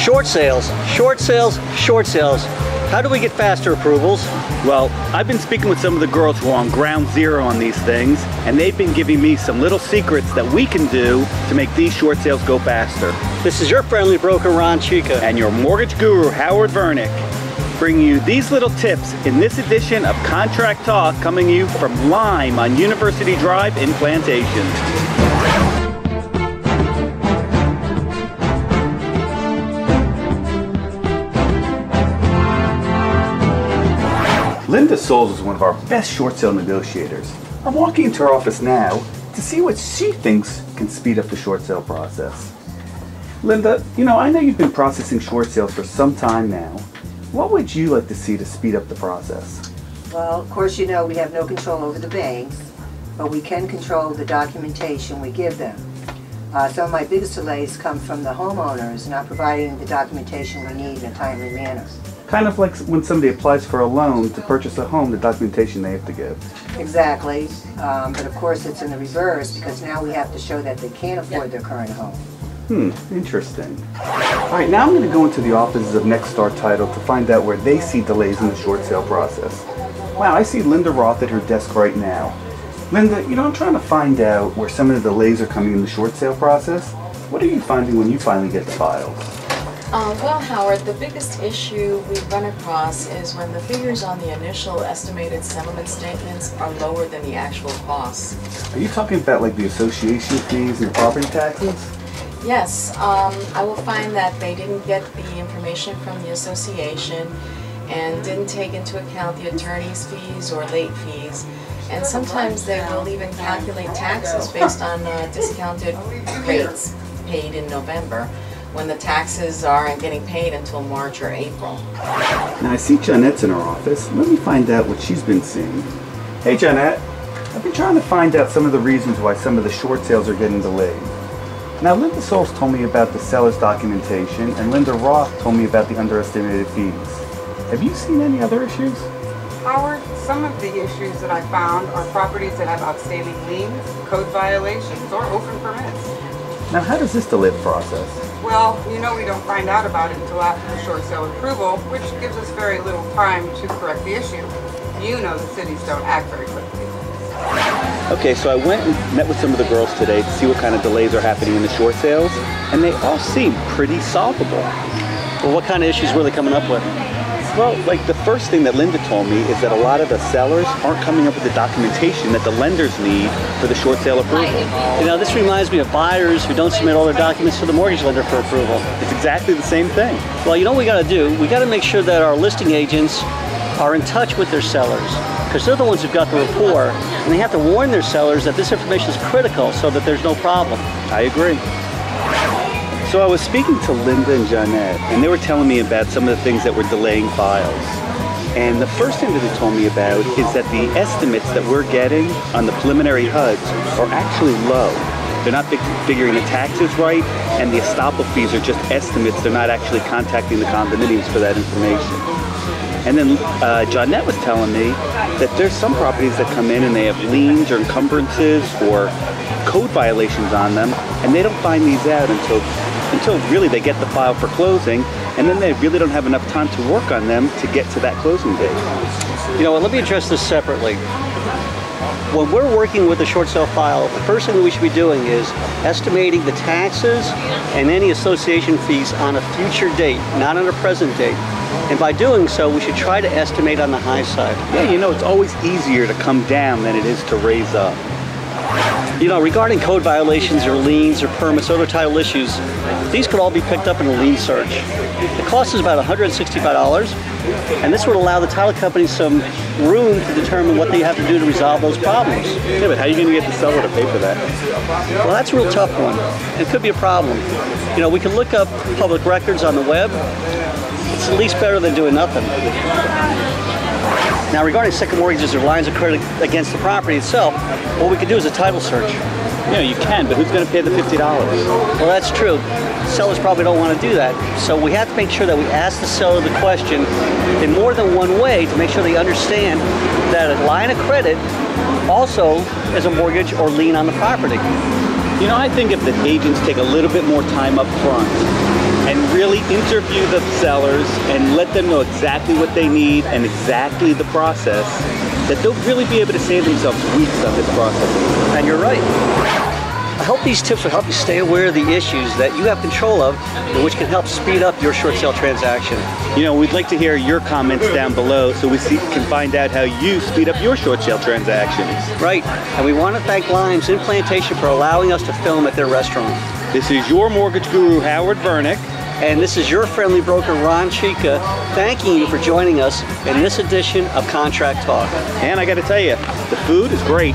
Short sales, short sales, short sales. How do we get faster approvals? Well, I've been speaking with some of the girls who are on ground zero on these things, and they've been giving me some little secrets that we can do to make these short sales go faster. This is your friendly broker, Ron Cika. And your mortgage guru, Howard Vernick, bringing you these little tips in this edition of Contract Talk, coming to you from Lime on University Drive in Plantation. Linda Souls is one of our best short sale negotiators. I'm walking into her office now to see what she thinks can speed up the short sale process. Linda, I know you've been processing short sales for some time now. What would you like to see to speed up the process? Well, of course, we have no control over the banks, but we can control the documentation we give them. Some of my biggest delays come from the homeowners not providing the documentation we need in a timely manner. Kind of like when somebody applies for a loan to purchase a home, the documentation they have to give. Exactly, but of course it's in the reverse because now we have to show that they can't afford their current home. Interesting. All right, now I'm going to go into the offices of Next Star Title to find out where they see delays in the short sale process. Wow, I see Linda Roth at her desk right now. Linda, I'm trying to find out where some of the delays are coming in the short sale process. What are you finding when you finally get the files? Well, Howard, the biggest issue we run across is when the figures on the initial estimated settlement statements are lower than the actual costs. Are you talking about like the association fees and the property taxes? Yes, I will find that they didn't get the information from the association and didn't take into account the attorney's fees or late fees. And sometimes they will even calculate taxes based on discounted rates paid in November, when the taxes aren't getting paid until March or April. Now I see Jeanette's in her office. Let me find out what she's been seeing. Hey Jeanette, I've been trying to find out some of the reasons why some of the short sales are getting delayed. Now Linda Souls told me about the seller's documentation and Linda Roth told me about the underestimated fees. Have you seen any other issues? Howard, some of the issues that I found are properties that have outstanding liens, code violations, or open permits. Now how does this delay the process? Well, we don't find out about it until after the short sale approval, which gives us very little time to correct the issue. The cities don't act very quickly. Okay, so I went and met with some of the girls today to see what kind of delays are happening in the short sales, and they all seem pretty solvable. Well, what kind of issues were they coming up with? Well, like the first thing that Linda told me is that a lot of the sellers aren't coming up with the documentation that the lenders need for the short sale approval. This reminds me of buyers who don't submit all their documents to the mortgage lender for approval. It's exactly the same thing. Well, what we got to do? We got to make sure that our listing agents are in touch with their sellers, because they're the ones who've got the rapport, and they have to warn their sellers that this information is critical so that there's no problem. I agree. So I was speaking to Linda and Jeanette, and they were telling me about some of the things that were delaying files. And the first thing that they told me about is that the estimates that we're getting on the preliminary HUDs are actually low. They're not figuring the taxes right, and the estoppel fees are just estimates. They're not actually contacting the condominiums for that information. And then Jeanette was telling me that there's some properties that come in and they have liens or encumbrances or code violations on them, and they don't find these out until really they get the file for closing, and then they really don't have enough time to work on them to get to that closing date. Let me address this separately. When we're working with the short sale file, the first thing that we should be doing is estimating the taxes and any association fees on a future date, not on a present date. And by doing so, we should try to estimate on the high side. Yeah, it's always easier to come down than it is to raise up. Regarding code violations or liens or permits, other title issues, these could all be picked up in a lien search. The cost is about $165, and this would allow the title company some room to determine what they have to do to resolve those problems. Yeah, but how are you going to get the seller to pay for that? Well, that's a real tough one. It could be a problem. We can look up public records on the web. It's at least better than doing nothing. Now, regarding second mortgages or lines of credit against the property itself, what we could do is a title search. You can, but who's going to pay the $50? Well, that's true. Sellers probably don't want to do that. So we have to make sure that we ask the seller the question in more than one way to make sure they understand that a line of credit also is a mortgage or lien on the property. I think if the agents take a little bit more time up front and really really interview the sellers and let them know exactly what they need and exactly the process, that they'll really be able to save themselves weeks on this process. And you're right. I hope these tips will help you stay aware of the issues that you have control of and which can help speed up your short sale transaction. You know, we'd like to hear your comments down below so we can find out how you speed up your short sale transactions. Right, and we want to thank Limes and Plantation for allowing us to film at their restaurant. This is your mortgage guru, Howard Vernick. And this is your friendly broker, Ron Cika, thanking you for joining us in this edition of Contract Talk. And I got to tell you, the food is great.